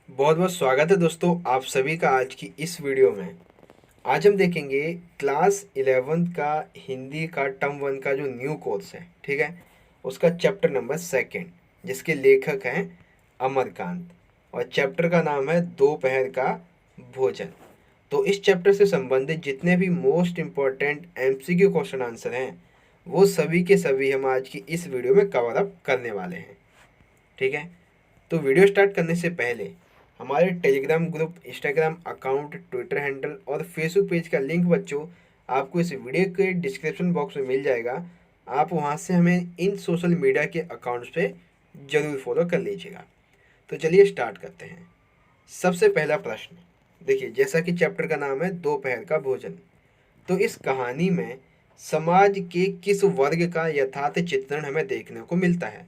बहुत बहुत स्वागत है दोस्तों आप सभी का आज की इस वीडियो में। आज हम देखेंगे क्लास 11th का हिंदी का टर्म वन का जो न्यू कोर्स है, ठीक है, उसका चैप्टर नंबर सेकंड, जिसके लेखक हैं अमरकांत, और चैप्टर का नाम है दोपहर का भोजन। तो इस चैप्टर से संबंधित जितने भी most important MCQ question answer हैं वो सभी के सभी हम आज की इस वीडियो में कवर अप करने वाले हैं, ठीक है। तो वीडियो स्टार्ट करने से पहले हमारे Telegram group, Instagram account, Twitter handle और फेसबुक पेज का लिंक बच्चों आपको इस वीडियो के डिस्क्रिप्शन बॉक्स में मिल जाएगा। आप वहां से हमें इन सोशल मीडिया के अकाउंट्स पे ज़रूर फॉलो कर लीजिएगा। तो चलिए स्टार्ट करते हैं। सबसे पहला प्रश्न देखिए, जैसा कि चैप्टर का नाम है दोपहर का भोजन, तो इस कहानी में समाज के किस वर्ग का यथार्थ चित्रण हमें देखने को मिलता है?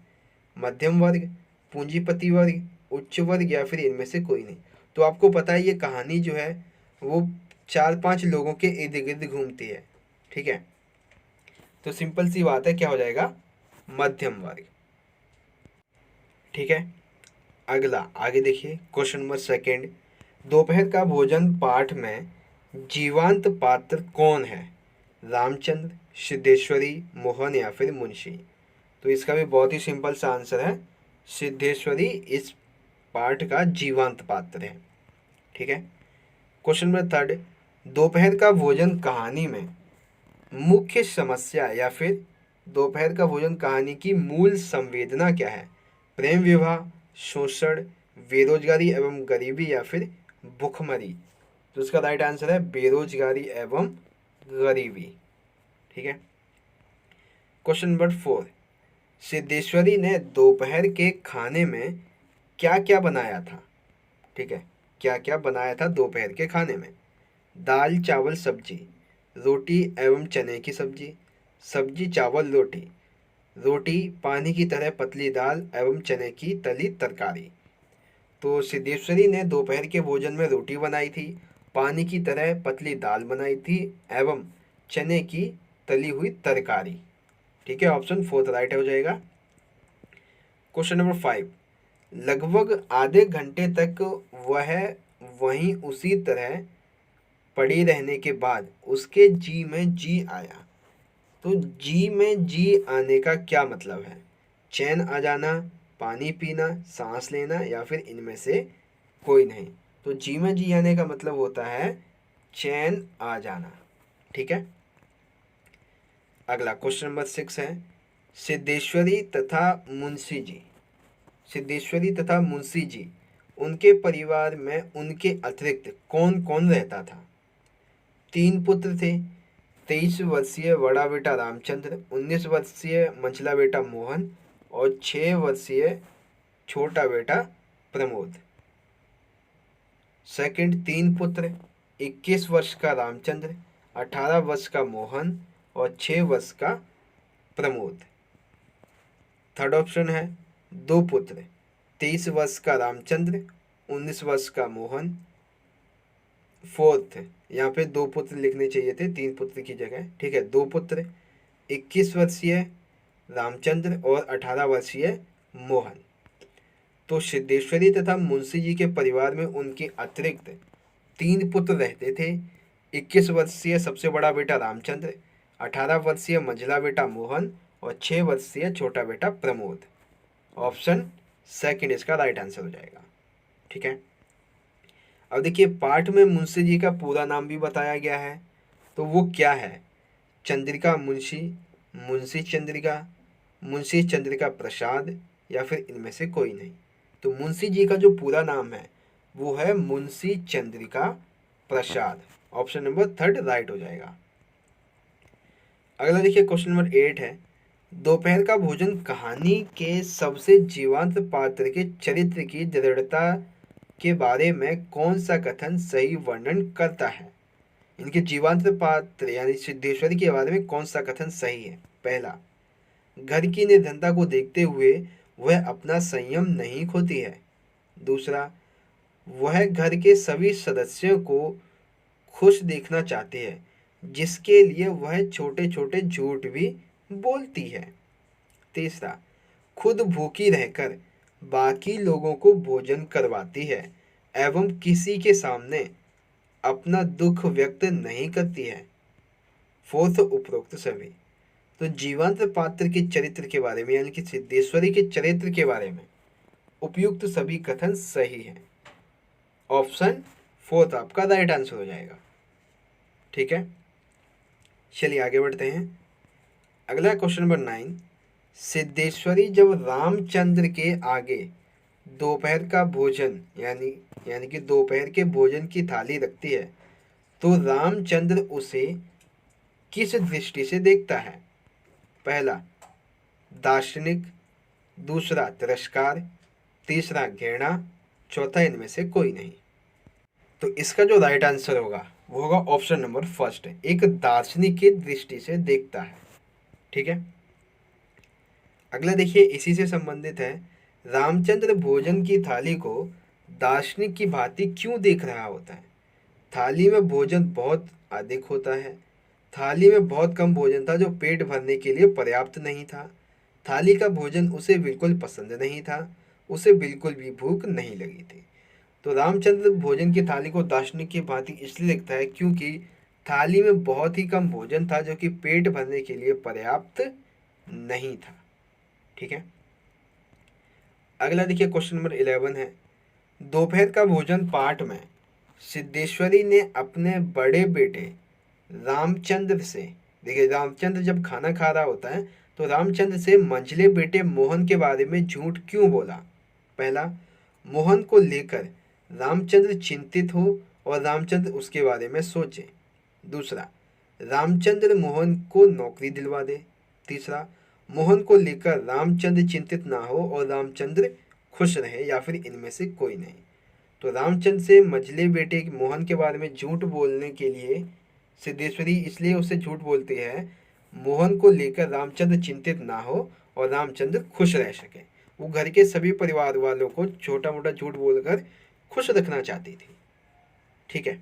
मध्यम वर्ग, पूंजीपति वर्ग, उच्च वर्ग, या फिर इनमें से कोई नहीं। तो आपको पता है ये कहानी जो है वो 4-5 लोगों के इर्द गिर्द घूमती है, ठीक है। तो सिंपल सी बात है, क्या हो जाएगा? मध्यम वर्ग, ठीक है। अगला आगे देखिए, क्वेश्चन नंबर सेकंड, दोपहर का भोजन पाठ में जीवांत पात्र कौन है? रामचंद्र, सिद्धेश्वरी, मोहन, या फिर मुंशी? तो इसका भी बहुत ही सिंपल सा आंसर है, सिद्धेश्वरी इस पाठ का जीवांत पात्र है, ठीक है। क्वेश्चन नंबर थर्ड, दोपहर का भोजन कहानी में मुख्य समस्या या फिर दोपहर का भोजन कहानी की मूल संवेदना क्या है? प्रेम विवाह, शोषण, बेरोजगारी एवं गरीबी, या फिर भुखमरी? तो इसका राइट आंसर है बेरोजगारी एवं गरीबी, ठीक है। क्वेश्चन नंबर फोर, सिद्धेश्वरी ने दोपहर के खाने में क्या क्या बनाया था? ठीक है, क्या क्या बनाया था दोपहर के खाने में? दाल चावल सब्जी, रोटी एवं चने की सब्जी, सब्जी चावल रोटी, रोटी पानी की तरह पतली दाल एवं चने की तली तरकारी? तो सिद्धेश्वरी ने दोपहर के भोजन में रोटी बनाई थी, पानी की तरह पतली दाल बनाई थी एवं चने की तली हुई तरकारी, ठीक है। ऑप्शन फोर्थ राइट हो जाएगा। क्वेश्चन नंबर फाइव, लगभग आधे घंटे तक वह वहीं उसी तरह पड़ी रहने के बाद उसके जी में जी आया। तो जी में जी आने का क्या मतलब है? चैन आ जाना, पानी पीना, सांस लेना, या फिर इनमें से कोई नहीं? तो जी में जी आने का मतलब होता है चैन आ जाना, ठीक है। अगला क्वेश्चन नंबर सिक्स है, सिद्धेश्वरी तथा मुंशी जी, सिद्धेश्वरी तथा मुंशी जी, उनके परिवार में उनके अतिरिक्त कौन कौन रहता था? 3 पुत्र थे, 23 वर्षीय बड़ा बेटा रामचंद्र, 19 वर्षीय मंझला बेटा मोहन, और 6 वर्षीय छोटा बेटा प्रमोद। सेकंड, 3 पुत्र, 21 वर्ष का रामचंद्र, 18 वर्ष का मोहन, और 6 वर्ष का प्रमोद। थर्ड ऑप्शन है 2 पुत्र, 23 वर्ष का रामचंद्र, 19 वर्ष का मोहन। फोर्थ, यहाँ पे 2 पुत्र लिखने चाहिए थे 3 पुत्र की जगह, ठीक है। 2 पुत्र, 21 वर्षीय रामचंद्र और 18 वर्षीय मोहन। तो सिद्धेश्वरी तथा मुंशी जी के परिवार में उनके अतिरिक्त 3 पुत्र रहते थे, 21 वर्षीय सबसे बड़ा बेटा रामचंद्र, 18 वर्षीय मंझला बेटा मोहन, और 6 वर्षीय छोटा बेटा प्रमोद। ऑप्शन सेकंड इसका राइट आंसर हो जाएगा, ठीक है। अब देखिए, पाठ में मुंशी जी का पूरा नाम भी बताया गया है, तो वो क्या है? चंद्रिका मुंशी, मुंशी चंद्रिका, मुंशी चंद्रिका प्रसाद, या फिर इनमें से कोई नहीं? तो मुंशी जी का जो पूरा नाम है वो है Munshi Chandrika Prasad. Option number third right हो जाएगा। अगला देखिए, क्वेश्चन नंबर 8 है, दोपहर का भोजन कहानी के सबसे जीवंत पात्र के चरित्र की दृढ़ता के बारे में कौन सा कथन सही वर्णन करता है? इनके जीवंत पात्र यानी सिद्धेश्वरी के बारे में कौन सा कथन सही है? पहला, घर की निर्धनता को देखते हुए वह अपना संयम नहीं खोती है। दूसरा, वह घर के सभी सदस्यों को खुश देखना चाहती है, जिसके लिए वह छोटे छोटे झूठ भी बोलती है। तीसरा, खुद भूखी रहकर बाकी लोगों को भोजन करवाती है, एवं किसी के सामने अपना दुख व्यक्त नहीं करती है। फोर्थ, उपरोक्त सभी। तो जीवंत पात्र के चरित्र के बारे में यानी कि सिद्धेश्वरी के चरित्र के बारे में उपयुक्त सभी कथन सही हैं। ऑप्शन फोर्थ आपका राइट आंसर हो जाएगा। ठीक है, चलिए आगे बढ़ते हैं। अगला क्वेश्चन नंबर 9। सिद्धेश्वरी जब रामचंद्र के आगे दोपहर का भोजन यानी कि दोपहर के भोजन की थाली रखती है तो रामचंद्र उसे किस दृष्टि से देखता है? पहला, दार्शनिक, दूसरा तिरस्कार, तीसरा घृणा, चौथा इनमें से कोई नहीं। तो इसका जो राइट आंसर होगा वो होगा ऑप्शन नंबर फर्स्ट, एक दार्शनिक की दृष्टि से देखता है। ठीक है, अगला देखिए, इसी से संबंधित है। रामचंद्र भोजन की थाली को दार्शनिक की भांति क्यों देख रहा होता है? थाली में भोजन बहुत अधिक होता है, थाली में बहुत कम भोजन था जो पेट भरने के लिए पर्याप्त नहीं था, थाली का भोजन उसे बिल्कुल पसंद नहीं था, उसे बिल्कुल भी भूख नहीं लगी थी। तो रामचंद्र भोजन की थाली को दार्शनिक की भांति इसलिए देखता है क्योंकि थाली में बहुत ही कम भोजन था जो कि पेट भरने के लिए पर्याप्त नहीं था। ठीक है, अगला देखिए, क्वेश्चन नंबर 11 है। दोपहर का भोजन पाठ में सिद्धेश्वरी ने अपने बड़े बेटे रामचंद्र से, देखिए रामचंद्र जब खाना खा रहा होता है तो रामचंद्र से मंझले बेटे मोहन के बारे में झूठ क्यों बोला? पहला, मोहन को लेकर रामचंद्र चिंतित हो और रामचंद्र उसके बारे में सोचे। दूसरा, रामचंद्र मोहन को नौकरी दिलवा दे। तीसरा, मोहन को लेकर रामचंद्र चिंतित ना हो और रामचंद्र खुश रहे, या फिर इनमें से कोई नहीं। तो रामचंद्र से मझले बेटे मोहन के बारे में झूठ बोलने के लिए सिद्धेश्वरी इसलिए उससे झूठ बोलती है, मोहन को लेकर रामचंद्र चिंतित ना हो और रामचंद्र खुश रह सके। वो घर के सभी परिवार वालों को छोटा मोटा झूठ बोलकर खुश रखना चाहती थी। ठीक है,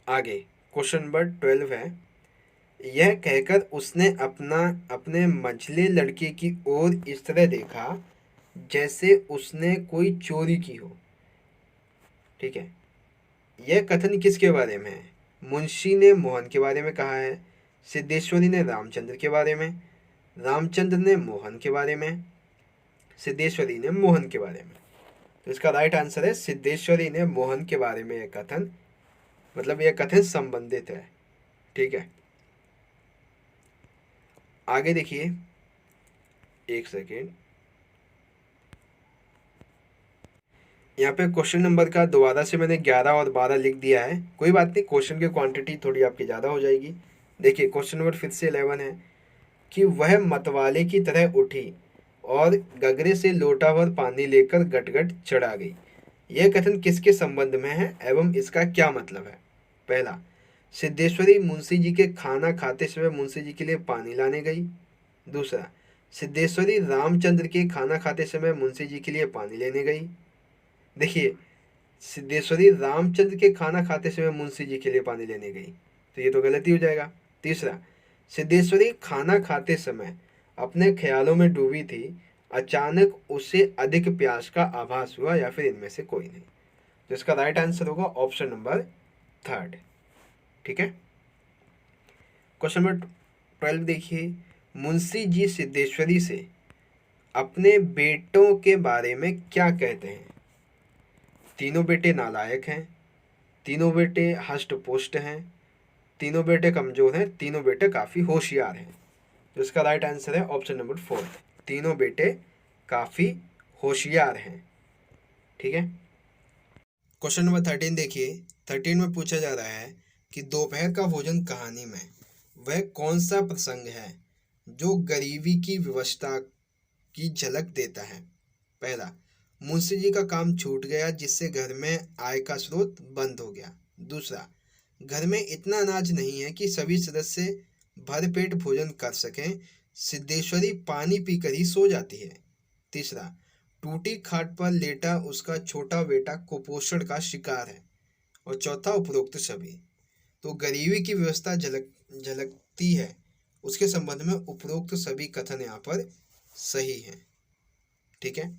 आगे क्वेश्चन नंबर 12 है। यह कहकर उसने अपने मंझले लड़के की ओर इस तरह देखा जैसे उसने कोई चोरी की हो। ठीक है, यह कथन किसके बारे में है? मुंशी ने मोहन के बारे में कहा है, सिद्धेश्वरी ने रामचंद्र के बारे में, रामचंद्र ने मोहन के बारे में, सिद्धेश्वरी ने मोहन के बारे में। तो इसका राइट आंसर है सिद्धेश्वरी ने मोहन के बारे में यह कथन, मतलब यह कथन संबंधित है। ठीक है, आगे देखिए, एक सेकेंड, यहाँ पे क्वेश्चन नंबर का दोबारा से मैंने 11 और 12 लिख दिया है, कोई बात नहीं, क्वेश्चन की क्वांटिटी थोड़ी आपकी ज़्यादा हो जाएगी। देखिए क्वेश्चन नंबर फिर से 11 है कि वह मतवाले की तरह उठी और गगरे से लोटा भर पानी लेकर गटगट चढ़ा गई। यह कथन किसके संबंध में है एवं इसका क्या मतलब है? पहला, सिद्धेश्वरी मुंशी जी के खाना खाते समय मुंशी जी के लिए पानी लाने गई। दूसरा, सिद्धेश्वरी रामचंद्र के खाना खाते समय मुंशी जी के लिए पानी लेने गई। देखिए, सिद्धेश्वरी रामचंद्र के खाना खाते समय मुंशी जी के लिए पानी लेने गई, तो ये तो गलती हो जाएगा। तीसरा, सिद्धेश्वरी खाना खाते समय अपने ख्यालों में डूबी थी, अचानक उसे अधिक प्यास का आभास हुआ, या फिर इनमें से कोई नहीं। तो इसका राइट आंसर होगा ऑप्शन नंबर 3। ठीक है, क्वेश्चन नंबर 12 देखिए। मुंशी जी सिद्धेश्वरी से अपने बेटों के बारे में क्या कहते हैं? तीनों बेटे नालायक हैं, तीनों बेटे हष्ट पुष्ट हैं, तीनों बेटे कमजोर हैं, तीनों बेटे काफ़ी होशियार हैं। तो इसका राइट आंसर है ऑप्शन नंबर 4, तीनों बेटे काफ़ी होशियार हैं। ठीक है, क्वेश्चन नंबर 13 देखिए। 13 में पूछा जा रहा है कि दोपहर का भोजन कहानी में वह कौन सा प्रसंग है जो गरीबी की व्यवस्था की झलक देता है? पहला, मुंशी जी का काम छूट गया जिससे घर में आय का स्रोत बंद हो गया। दूसरा, घर में इतना अनाज नहीं है कि सभी सदस्य भरपेट भोजन कर सकें, सिद्धेश्वरी पानी पीकर ही सो जाती है। तीसरा, टूटी खाट पर लेटा उसका छोटा बेटा कुपोषण का शिकार है। और चौथा, उपरोक्त सभी। तो गरीबी की व्यवस्था झलकती है, उसके संबंध में उपरोक्त सभी कथन यहाँ पर सही हैं। ठीक है,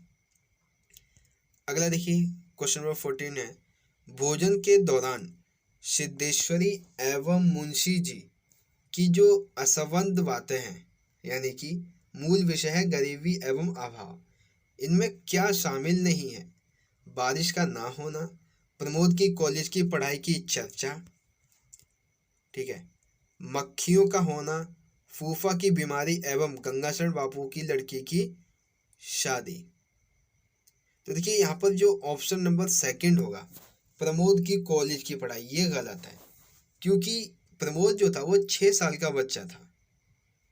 अगला देखिए, क्वेश्चन नंबर 14 है, भोजन के दौरान सिद्धेश्वरी एवं मुंशी जी की जो असंबद्ध बातें हैं, यानी कि मूल विषय है गरीबी एवं अभाव, इनमें क्या शामिल नहीं है? बारिश का ना होना, प्रमोद की कॉलेज की पढ़ाई की चर्चा, ठीक है, मक्खियों का होना, फूफा की बीमारी एवं गंगाशरण बापू की लड़की की शादी। तो देखिए यहाँ पर जो ऑप्शन नंबर सेकंड होगा, प्रमोद की कॉलेज की पढ़ाई, ये गलत है, क्योंकि प्रमोद जो था वो 6 साल का बच्चा था,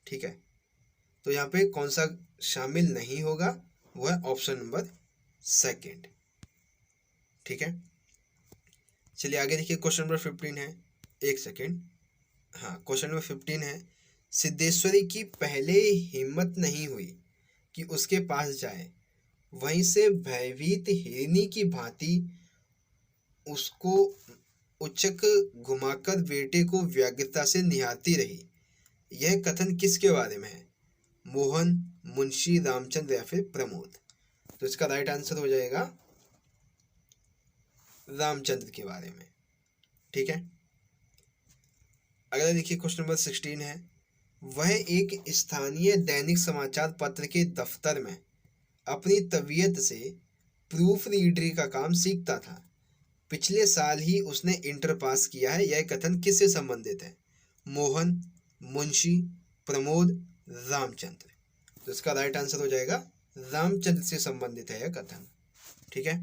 ठीक है। तो यहाँ पे कौन सा शामिल नहीं होगा, वो है ऑप्शन नंबर सेकंड, ठीक है। चलिए आगे देखिए, क्वेश्चन नंबर 15 है, एक सेकेंड, हाँ क्वेश्चन नंबर 15 है, सिद्धेश्वरी की पहले हिम्मत नहीं हुई कि उसके पास जाए, वहीं से भयभीत हिरनी की भांति उसको उचक घुमाकर बेटे को व्यग्रता से निहारती रही। यह कथन किसके बारे में है? मोहन, मुंशी, रामचंद्र या फिर प्रमोद? तो इसका राइट आंसर हो जाएगा रामचंद्र के बारे में, ठीक है। अगला देखिए क्वेश्चन नंबर 16 है, वह एक स्थानीय दैनिक समाचार पत्र के दफ्तर में अपनी तबीयत से प्रूफ रीडरी का काम सीखता था। पिछले साल ही उसने इंटर पास किया है। यह कथन किससे संबंधित है? मोहन, मुंशी, प्रमोद, रामचंद्र? तो इसका राइट आंसर हो जाएगा रामचंद्र से संबंधित है यह कथन, ठीक है।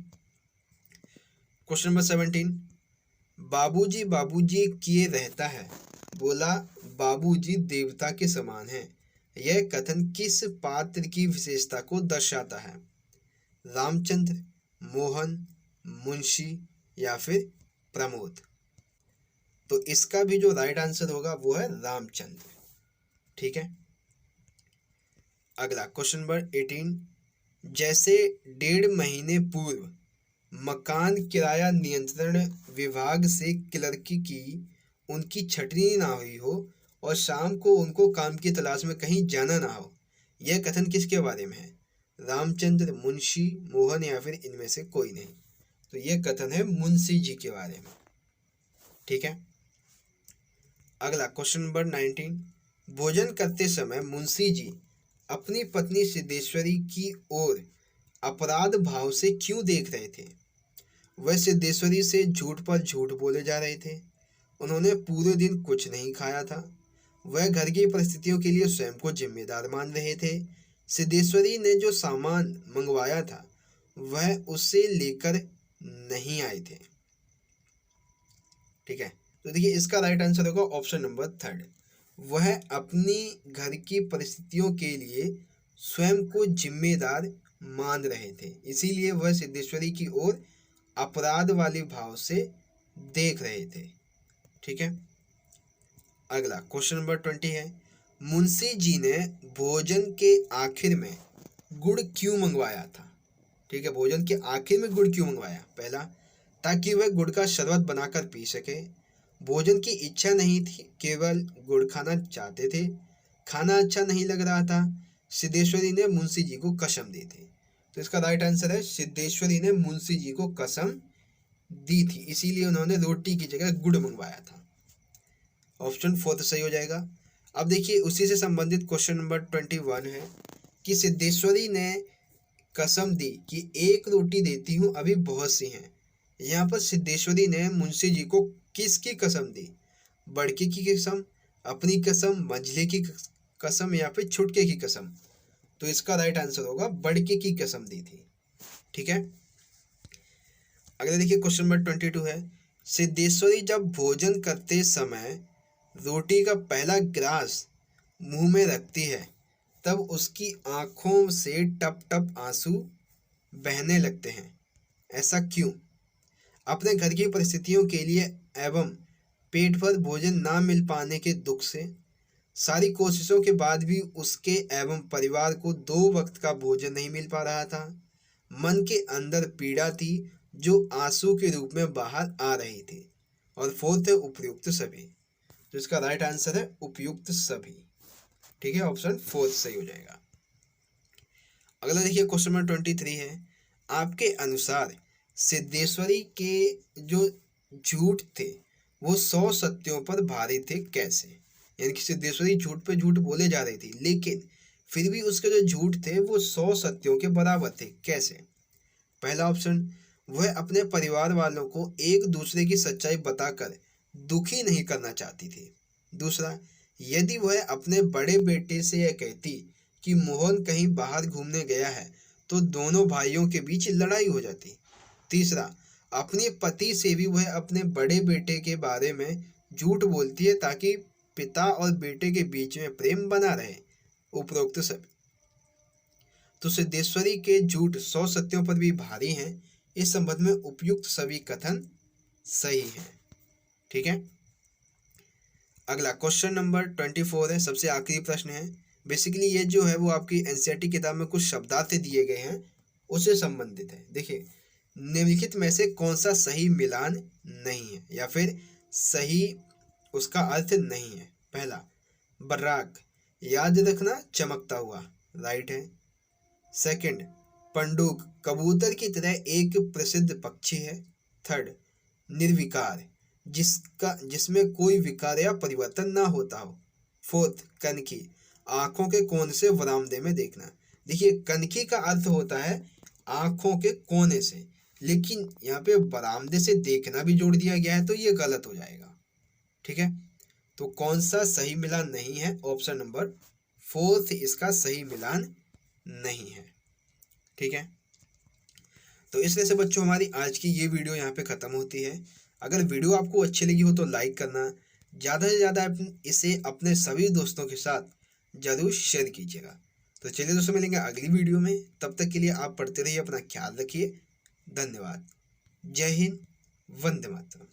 क्वेश्चन नंबर 17, बाबूजी बाबूजी किए रहता है, बोला बाबूजी देवता के समान है। यह कथन किस पात्र की विशेषता को दर्शाता है? रामचंद्र, मोहन, मुंशी या फिर प्रमोद? तो इसका भी जो राइट आंसर होगा वो है रामचंद्र, ठीक है। अगला क्वेश्चन नंबर 18, जैसे 1.5 महीने पूर्व मकान किराया नियंत्रण विभाग से क्लर्की की उनकी छटनी ना हुई हो और शाम को उनको काम की तलाश में कहीं जाना ना हो, यह कथन किसके बारे में है? रामचंद्र, मुंशी, मोहन या फिर इनमें से कोई नहीं? तो यह कथन है मुंशी जी के बारे में, ठीक है। अगला क्वेश्चन नंबर 19, भोजन करते समय मुंशी जी अपनी पत्नी सिद्धेश्वरी की ओर अपराध भाव से क्यों देख रहे थे? वह सिद्धेश्वरी से झूठ पर झूठ बोले जा रहे थे। उन्होंने पूरे दिन कुछ नहीं खाया था। वह घर की परिस्थितियों के लिए स्वयं को जिम्मेदार मान रहे थे। सिद्धेश्वरी ने जो सामान मंगवाया था वह उससे लेकर नहीं आए थे, ठीक है। तो देखिए इसका राइट आंसर होगा ऑप्शन नंबर 3, वह अपनी घर की परिस्थितियों के लिए स्वयं को जिम्मेदार मान रहे थे, इसीलिए वह सिद्धेश्वरी की ओर अपराध वाले भाव से देख रहे थे, ठीक है। अगला क्वेश्चन नंबर 20 है, मुंशी जी ने भोजन के आखिर में गुड़ क्यों मंगवाया था? ठीक है, भोजन के आखिर में गुड़ क्यों मंगवाया? पहला, ताकि वह गुड़ का शरबत बनाकर पी सके। भोजन की इच्छा नहीं थी, केवल गुड़ खाना चाहते थे। खाना अच्छा नहीं लग रहा था। सिद्धेश्वरी ने मुंशी जी को कसम दी थी। तो इसका राइट आंसर है सिद्धेश्वरी ने मुंशी जी को कसम दी थी, इसीलिए उन्होंने रोटी की जगह गुड़ मंगवाया था। ऑप्शन 4 सही हो जाएगा। अब देखिए उसी से संबंधित क्वेश्चन नंबर 21 है कि सिद्धेश्वरी ने कसम दी कि एक रोटी देती हूँ, अभी बहुत सी हैं। यहाँ पर सिद्धेश्वरी ने मुंशी जी को किसकी कसम दी? बड़के की कसम, अपनी कसम, मंझले की कसम या फिर छुटके की कसम? तो इसका राइट आंसर होगा बड़के की कसम दी थी, ठीक है। अगला देखिए क्वेश्चन नंबर 22 है, सिद्धेश्वरी जब भोजन करते समय रोटी का पहला ग्रास मुंह में रखती है तब उसकी आंखों से टप टप आंसू बहने लगते हैं, ऐसा क्यों? अपने घर की परिस्थितियों के लिए एवं पेट भर भोजन ना मिल पाने के दुख से, सारी कोशिशों के बाद भी उसके एवं परिवार को 2 वक्त का भोजन नहीं मिल पा रहा था। मन के अंदर पीड़ा थी जो आंसू के रूप में बाहर आ रही थी। और 4th है उपयुक्त सभी। तो इसका राइट आंसर है उपयुक्त सभी, ठीक है, ऑप्शन 4 सही हो जाएगा। अगला देखिए क्वेश्चन नंबर 23 है, आपके अनुसार सिद्धेश्वरी के जो झूठ थे वो 100 सत्यों पर भारी थे कैसे? यानी कि सिद्धेश्वरी झूठ पे झूठ बोले जा रही थी, लेकिन फिर भी उसके जो झूठ थे वो 100 सत्यों के बराबर थे कैसे? पहला ऑप्शन, वह अपने परिवार वालों को एक दूसरे की सच्चाई बताकर दुखी नहीं करना चाहती थी। दूसरा, यदि वह अपने बड़े बेटे से यह कहती कि मोहन कहीं बाहर घूमने गया है तो दोनों भाइयों के बीच लड़ाई हो जाती। तीसरा, अपने पति से भी वह अपने बड़े बेटे के बारे में झूठ बोलती है ताकि पिता और बेटे के बीच में प्रेम बना रहे। उपरोक्त सब तो सिद्धेश्वरी के झूठ 100 सत्यों पर भी भारी हैं। इस संबंध में उपयुक्त सभी कथन सही हैं। ठीक है। अगला क्वेश्चन नंबर 24 है, सबसे आखिरी प्रश्न है। बेसिकली ये जो है वो आपकी एनसीईआरटी किताब में कुछ शब्दार्थ दिए गए हैं उससे संबंधित है। देखिए, निम्नलिखित में से कौन सा सही मिलान नहीं है या फिर सही उसका अर्थ नहीं है? पहला, बर्राक, याद रखना चमकता हुआ, राइट है। सेकंड, पंडुक, कबूतर की तरह एक प्रसिद्ध पक्षी है। थर्ड, निर्विकार, जिसमें कोई विकार या परिवर्तन ना होता हो। फोर्थ, कनखी, आंखों के कोने से बरामदे में देखना। देखिए, कनखी का अर्थ होता है आंखों के कोने से, लेकिन यहाँ पे बरामदे से देखना भी जोड़ दिया गया है तो ये गलत हो जाएगा। ठीक है, तो कौन सा सही मिलान नहीं है? ऑप्शन नंबर फोर्थ इसका सही मिलान नहीं है। ठीक है, तो इस तरह से बच्चों हमारी आज की ये वीडियो यहाँ पे ख़त्म होती है। अगर वीडियो आपको अच्छी लगी हो तो लाइक करना, ज़्यादा से ज़्यादा इसे अपने सभी दोस्तों के साथ ज़रूर शेयर कीजिएगा। तो चलिए दोस्तों, मिलेंगे अगली वीडियो में। तब तक के लिए आप पढ़ते रहिए, अपना ख्याल रखिए। धन्यवाद। जय हिंद, वंदे मातरम।